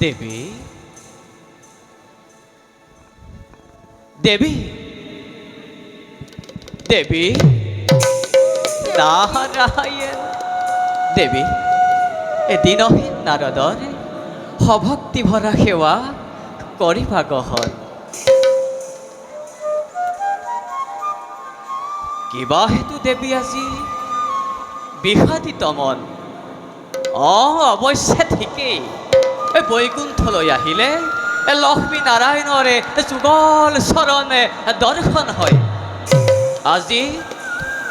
দেবী দেবী দেবী নাৰায়ণ দেবী এদিনহীন নাৰদৰ সভক্তি ভৰা সেৱা কৰিবা গহন কিবা হেতু দেবী আজি বিষাদিত মন অৱশ্যে ঠিকেই বৈকুণ্ঠলৈ আহিলে লক্ষ্মী নাৰায়ণৰে যুগল চৰণে দৰ্শন হয় আজি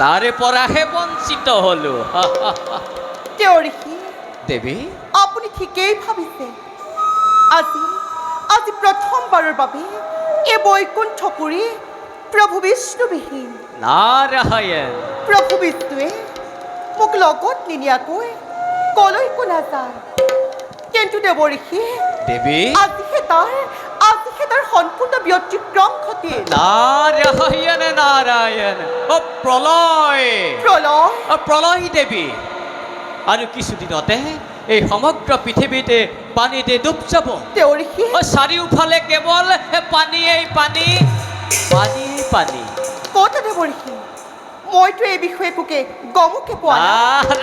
তাৰে পৰাহে বঞ্চিত হলো দেৱী আপুনি ঠিকেই ভাবিছে আজি আজি প্ৰথমবাৰৰ বাবে এই বৈকুণ্ঠপুৰী প্ৰভু বিষ্ণুবিহীন নাৰায়ণ প্ৰভু বিষ্ণুৱে মোক লগত নিনিয়াকৈ কলৈকো নাযায় কিন্তু দেৱঋষি দেৱী আজিহে তাৰ সম্পূৰ্ণ ব্যতিক্ৰম ঘটিল নাৰায়ণ নাৰায়ণ প্ৰলয় দেৱী আৰু কিছুদিনতে এই সমগ্ৰ পৃথিৱীতে পানীতে ডুব যাব দেৱঋষি চাৰিওফালে কেৱল পানীয়েই পানী পানীয়েই পানী ক'ত দেৱঋষি মইতো এই বিষয়ে একোকে গমকে পোৱা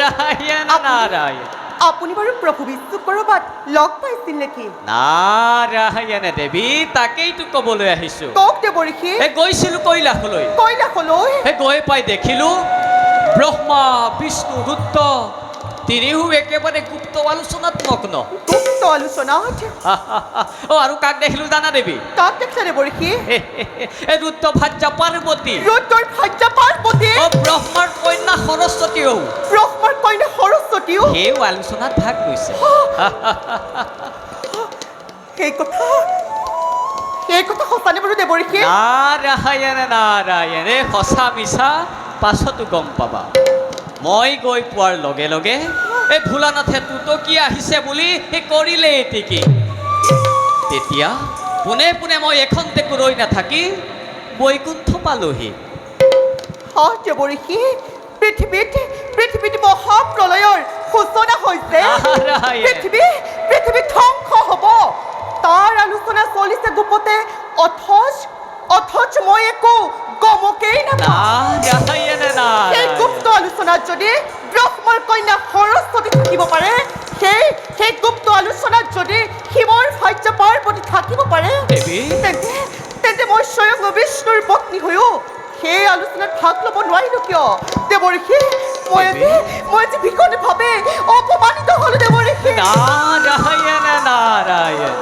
নাৰায়ণ নাৰায়ণ আপুনি বাৰু প্ৰভু বিষ্ণুক ক'ৰবাত লগ পাইছিল নেকি নাৰায়ণ দেৱী তাকেইতো ক'বলৈ আহিছো কওক দেৱঋষি গৈছিলো কৈলাশলৈ গৈ পাই দেখিলো ব্ৰহ্মা বিষ্ণু ৰুদ্ৰ তিনিও একেবাৰে গুপ্ত আলোচনাত মগ্ন গুপ্ত আলোচনাত আৰু কাক দেখিলো জানা দেৱী কাক দেখিলা দেৱঋষি ৰুদ্ৰ ভাৰ্যা পাৰ্বতী ব্ৰহ্মাৰ কন্যা সৰস্বতীও সেইও আলোচনাত ভাগ লৈছে সেই কথা সঁচানে বাৰু দেৱঋষি নাৰায়ণ নাৰায়ণ সঁচা মিছা পাছতো গম পাবা মই গৈ পোৱাৰ লগে লগে এই ভোলানাথে তুতকি আহিছে বুলি কৰিলে এটিকি তেতিয়া পোনে পোনে মই এখনতেকো ৰৈ নাথাকি বৈকুণ্ঠ পালোহি দেৱঋষি পৃথিৱীত মহাপ্ৰলয়ৰ সূচনা হৈছে পৃথিৱী ধ্বংস হ'ব তাৰ আলোচনা চলিছে গোপতে অথচ মই একো গমকেই নাপাওঁ সেই গুপ্ত আলোচনাত যদি ব্ৰহ্মাৰ কন্যা সৰস্বতী থাকিব পাৰে সেই গুপ্ত আলোচনাত যদি শিৱৰ ভাৰ্যা পাৰ্বতী থাকিব পাৰে তেন্তে মই স্বয়ং বিষ্ণুৰ পত্নী হৈও সেই আলোচনাত ভাগ ল'ব নোৱাৰিলো কিয় দেৱঋষি মই আজি ভীষণভাৱে অপমানিত হ'লো দেৱঋষি নাৰায়ণ নাৰায়ণ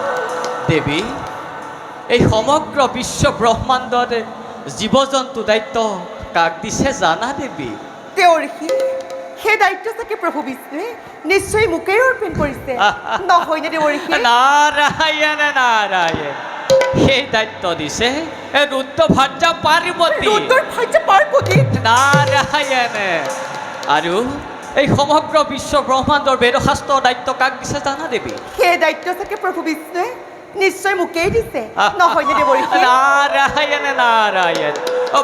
দেৱী এই সমগ্ৰ বিশ্ব ব্ৰহ্মাণ্ডত জীৱ জন্তু দায়িত্ব কাক দিছে জানা দেৱী দেৱঋষি সেই দায়িত্ব চাগে প্ৰভু বিষ্ণুৱে নিশ্চয় মোকেই অৰ্পণ কৰিছে নহয়নে দেৱঋষি নাৰায়ণ নাৰায়ণ সেই দায়িত্ব দিছে ৰুদ্ৰ ভাৰ্যা পাৰ্বতী নাৰায়ণ আৰু এই সমগ্ৰ বিশ্ব ব্ৰহ্মাণ্ডৰ বেদশাস্ত্ৰৰ দায়িত্ব কাক দিছে জানা দেৱী সেই দায়িত্ব চাগে প্ৰভু বিষ্ণুৱে নিশ্চয় মোকেই দিছে নহয়নে দেৱঋষি নাৰায়ণ নাৰায়ণ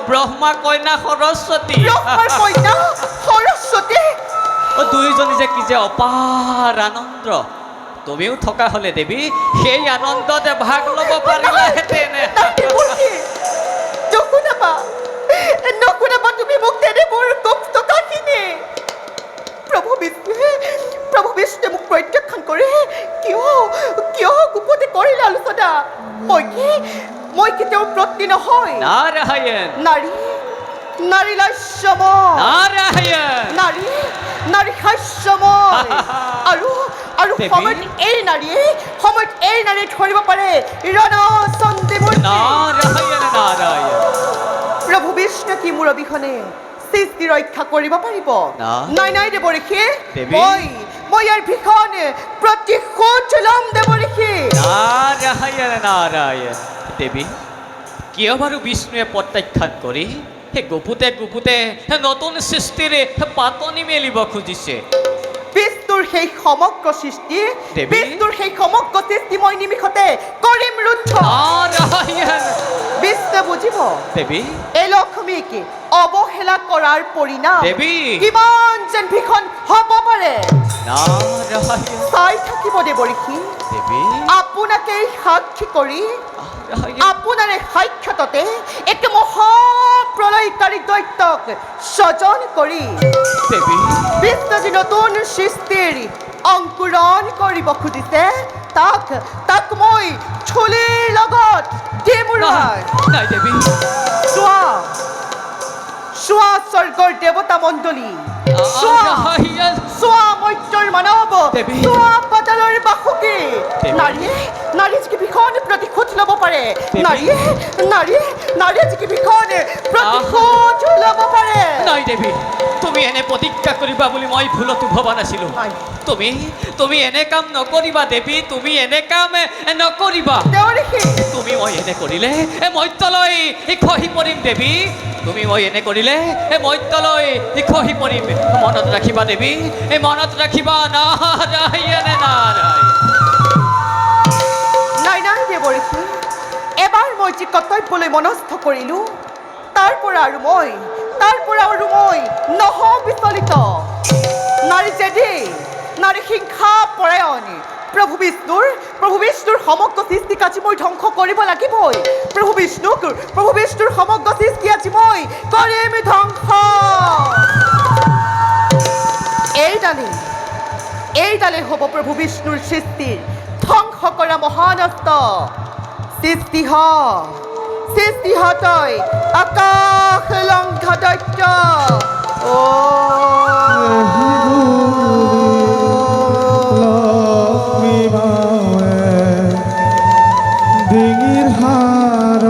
ব্ৰহ্মা কন্যা সৰস্বতী দুয়োজনী যে কি যে অপাৰ আনন্দ তুমিও থকা হলে দেৱী সেই আনন্দতে ভাগ ল'ব পাৰিলাহেঁতেন তুমি মোক তেনেবোৰ গুপ্ত কাহিনী প্ৰভু বিষ্ণুৱে মোক প্ৰত্যাখ্যান কৰে কিয় গোপতে কৰিলে আলোচনা মই কেতিয়াও পত্নী নহয় নাৰায়ণ নাৰী লাস্যময় নাৰী হাস্যময় আৰু সময়ত এই নাৰীয়ে ধৰিব পাৰে প্ৰভু বিষ্ণু কি মোৰ অবিহনে সৃষ্টি ৰক্ষা কৰিব পাৰিব নাই দেৱঋষি মই ইয়াৰ ভীষণ প্ৰতিশোধ ল'ম দেৱঋষি নাৰায়ণ দেৱী কিয় বাৰু বিষ্ণুৱে প্ৰত্যাখ্যান কৰি সেই গুপুতে নতুন সৃষ্টিৰে পাতনি মেলিব খুজিছে বিষ্ণুৰ সেই সমগ্ৰ সৃষ্টি মই নিমিষতে কৰিম ৰুদ্ধ বিষ্ণু বুজিব দেৱী এই লক্ষ্মী প্ৰেমিক অৱহেলা কৰাৰ পৰিণাম দেৱী। কিমান যেন ভীষণ হ'ব পাৰে নাৰায়ণ চাই থাকিব দেৱঋষি দেৱী আপোনাকেই সাক্ষী কৰি নাৰায়ণ আপোনাৰে সাক্ষাততে এক মহাপ্ৰলয়কাৰী দৈত্যক স্বজন কৰি দেৱী বিশ্বজি নতুন সৃষ্টিৰ অংকুৰণ কৰিব খুজিছে তাক মই চুলিৰ লগত দিমুৰাই নাই দেৱী চোৱা স্বৰ্গৰ দেৱতা মণ্ডলী নাৰায়ণ চোৱা মৰ্ত্যৰ মানৱ দেৱী। চোৱা পাতালৰ বাসুকী দেৱী। নাৰীয়ে যি ভীষণ প্ৰতিশোধ ল'ব পাৰে দেৱী। নাৰীয়ে যি ভীষণ প্ৰতিশোধ ল'ব পাৰে নাই দেৱী তুমি এনে প্ৰতিজ্ঞা কৰিবা বুলি মই ভুলতো ভবা নাছিলো নাই। তুমি এনে কাম নকৰিবা দেৱী তুমি এনে কাম নকৰিবা দেৱঋষি তুমি মই এনে কৰিলে মৰ্ত্যলৈ খহি পৰিম দেৱী তুমি মই এনে কৰিলে মৰ্ত্যলৈ খহি পৰিম মনত ৰাখিবা দেৱী মনত ৰাখিবা নাৰায়ণ নাৰায়ণ নাই দেৱঋষি এবাৰ মই যি কৰ্তব্যলৈ মনস্থ কৰিলোঁ তাৰ পৰা আৰু মই নহওঁ বিচলিত নাৰী হিংসা পৰায়ণ প্ৰভু বিষ্ণুৰ সমগ্ৰ সৃষ্টি আজি মই ধ্বংস কৰিব লাগিবই প্ৰভু বিষ্ণুৰ সমগ্ৰ সৃষ্টি আজি মই কৰিম ধ্বংস এইডালে হ'ব প্ৰভু বিষ্ণুৰ সৃষ্টিৰ ধ্বংস কৰা মহানস্ত সৃষ্টি তই আকাশ লংঘা দৈত্য ডিঙিৰ হাড়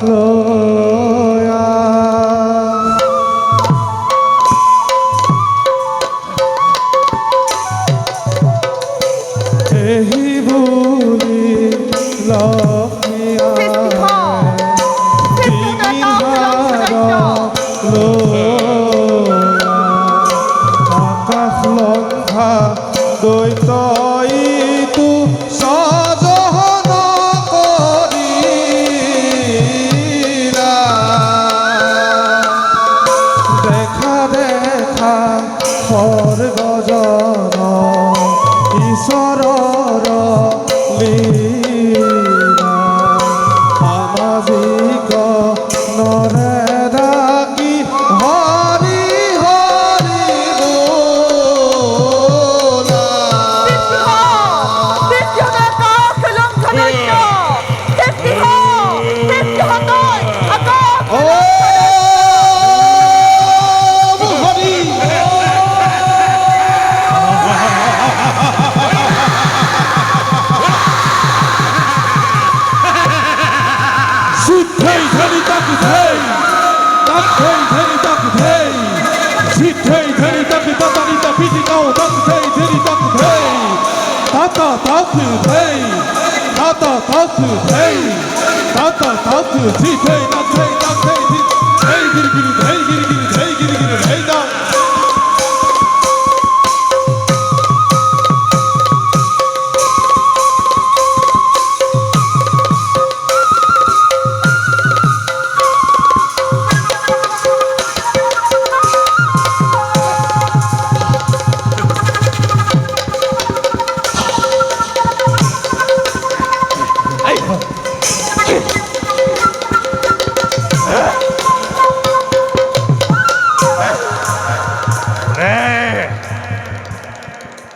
লয়া এহি বুলি লক্ষ্মী ডিঙিৰ হাড় লয়া আকাশ লংঘা দৈত্যইটো সজহন কৰিলা দেখা স্বৰ্গজন ঈশ্বৰৰ লীলা সামাজিক নৰে ডাকি হৰি হৰি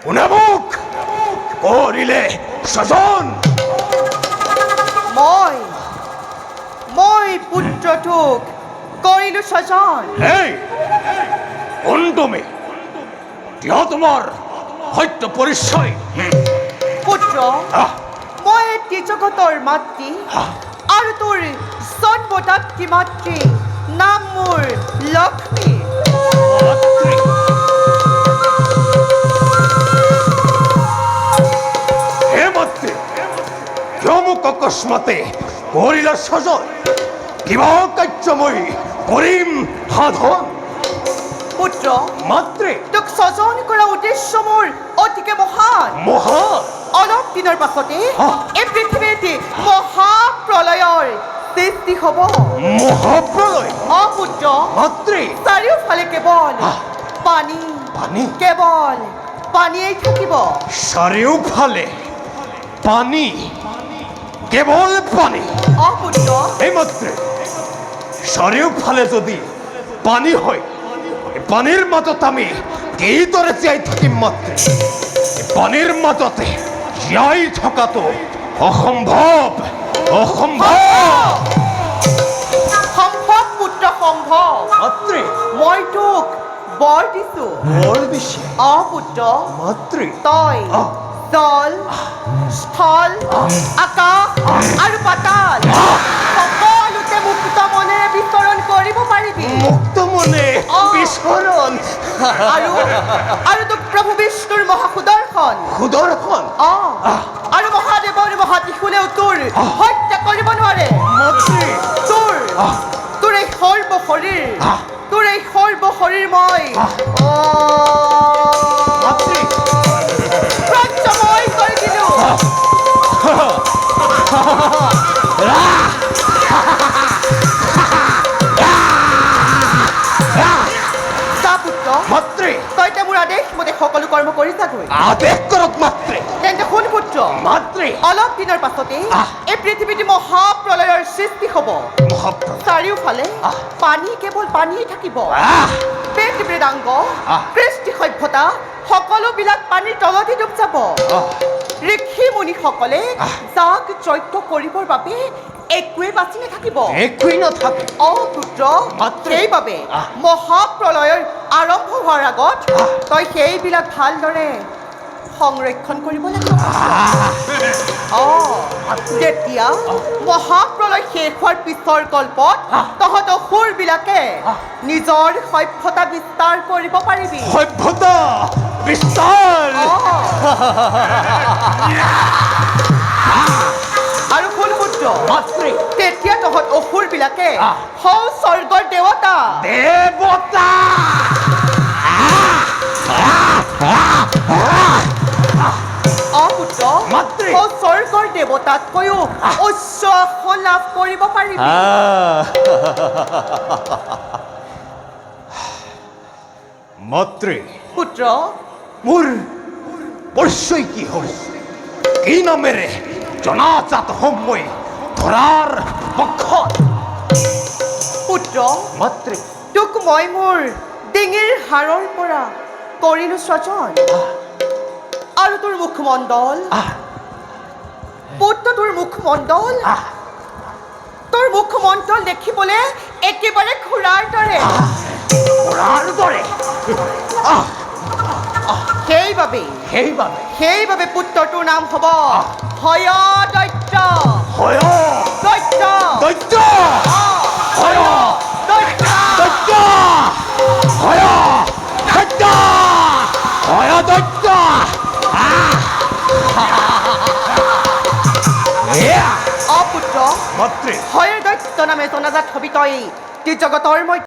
বোলা কৰিলে স্বজন মই পুত্ৰটোক কৰিলোঁ স্বজন কোন তুমি কিয় তোমাৰ সত্য পৰিচয় পুত্ৰ মই ত্ৰিজগতৰ মাতৃ আৰু তোৰ জন্মদাত্ৰী মাতৃ নাম মোৰ লক্ষ্মী হে মাতৃ কিয় মোক অকস্মাতে কৰিলা স্বজন কিবা কাৰ্য মই কৰিম সাধন পুত্ৰ মাতৃ তোক স্বজন কৰা উদ্দেশ্য মোৰ অতিকে মহান মহান অলপ দিনৰ পাছতে এই পৃথিৱীত মহাপ্ৰলয়ৰ সৃষ্টি হ'ব মহাপ্ৰলয় অপুত্ৰ মাতৃ চাৰিওফালে কেৱল পানী পানী কেৱল পানীয়েই থাকিব চাৰিওফালে পানী কেৱল পানী অপুত্ৰ এই মাতৃ চাৰিওফালে যদি পানী হয় এই পানীৰ মাজত আমি কিদৰে জীয়াই থাকিম মাতৃ এই পানীৰ মাজতে জীয়াই থকাটো অসম্ভৱ অসম্ভৱ সম্ভৱ পুত্ৰ সম্ভৱ মাতৃ মই তোক বৰ দিছো বৰ বেছি অপুত্ৰ মাতৃ তই জল স্থল আকাশ আৰু পাতাল সকলোতে মুক্ত মনেৰে বিচৰণ কৰিব পাৰিবি মুক্ত মনে বিচৰণ আৰু তোক প্ৰভু বিষ্ণুৰ মহাসুদৰ্শন সুদৰ্শন আৰু মহাদেৱৰ মহাত্ৰিশূলেও তোৰ হত্যা কৰিব নোৱাৰে মাতৃ তোৰ এই সৰ্ব শৰীৰ তোৰ এই সৰ্ব শৰীৰ মই মাতৃ প্ৰাঞ্চময় কৰি দিলো যা পুত্ৰ মাতৃ তই এতিয়া মোৰ আদেশ মতে সকলো কৰ্ম কৰি যাগৈ আদেশ কৰক মাতৃ তেন্তে শুন পুত্ৰ মাতৃ অলপ দিনৰ পাছতে এই পৃথিৱীটি মহাপ্ৰলয়ৰ সৃষ্টি হ'ব মহাপ্ৰলয় চাৰিওফালে পানী কেৱল পানীয়ে থাকিব পেট মৃদাংগ কৃষ্টি সভ্যতা সকলোবিলাক পানীৰ তলতে ডুব যাব ঋষি মুনিসকলে যাগ যজ্ঞ কৰিবৰ বাবে একোৱে বাচি নাথাকিব একোৱেই নাথাকে পুত্ৰ মাতৃ। সেইবাবে মহাপ্ৰলয়ৰ আৰম্ভ হোৱাৰ আগত তই সেইবিলাক ভালদৰে সংৰক্ষণ কৰিব লাগিব যেতিয়া মহাপ্ৰলয় শেষ হোৱাৰ পিছৰ কল্পত তহঁত সুৰবিলাকে নিজৰ সভ্যতা বিস্তাৰ কৰিব পাৰিবি সভ্যতা বিস্তাৰ আৰু শুন পুত্ৰ মাতৃ তেতিয়া তহঁত অসুৰবিলাকে সৌ স্বৰ্গৰ দেৱতা দেৱতা পুত্ৰ মাতৃ। সৌ স্বৰ্গৰ দেৱতাতকৈও উচ্চ আসন লাভ কৰিব পাৰিবি মাতৃ পুত্ৰ মোৰ পৰিচয় কি হ'ব কি নামেৰে জনাজাত হ'ম মই ধৰাৰ পক্ষত পুত্ৰ মাতৃ তোক মই মোৰ ডিঙিৰ হাড়ৰ পৰা কৰিলো স্বজন আৰু তোৰ মুখমণ্ডল পুত্ৰ তোৰ মুখমণ্ডল দেখিবলৈ একেবাৰে ঘোঁৰাৰ দৰে ধৰাৰ দৰে সেইবাবে পুত্ৰটোৰ নাম হ'ব হয় দৈত্য হয় দৈত্য দৈত্য হয় দৈত্য দৈত্য হয় দৈত্য হয় দৈত্য পুত্ৰ মাতৃ হয় দৈত্য নামে জনাজাত হবি তই জগতৰ মই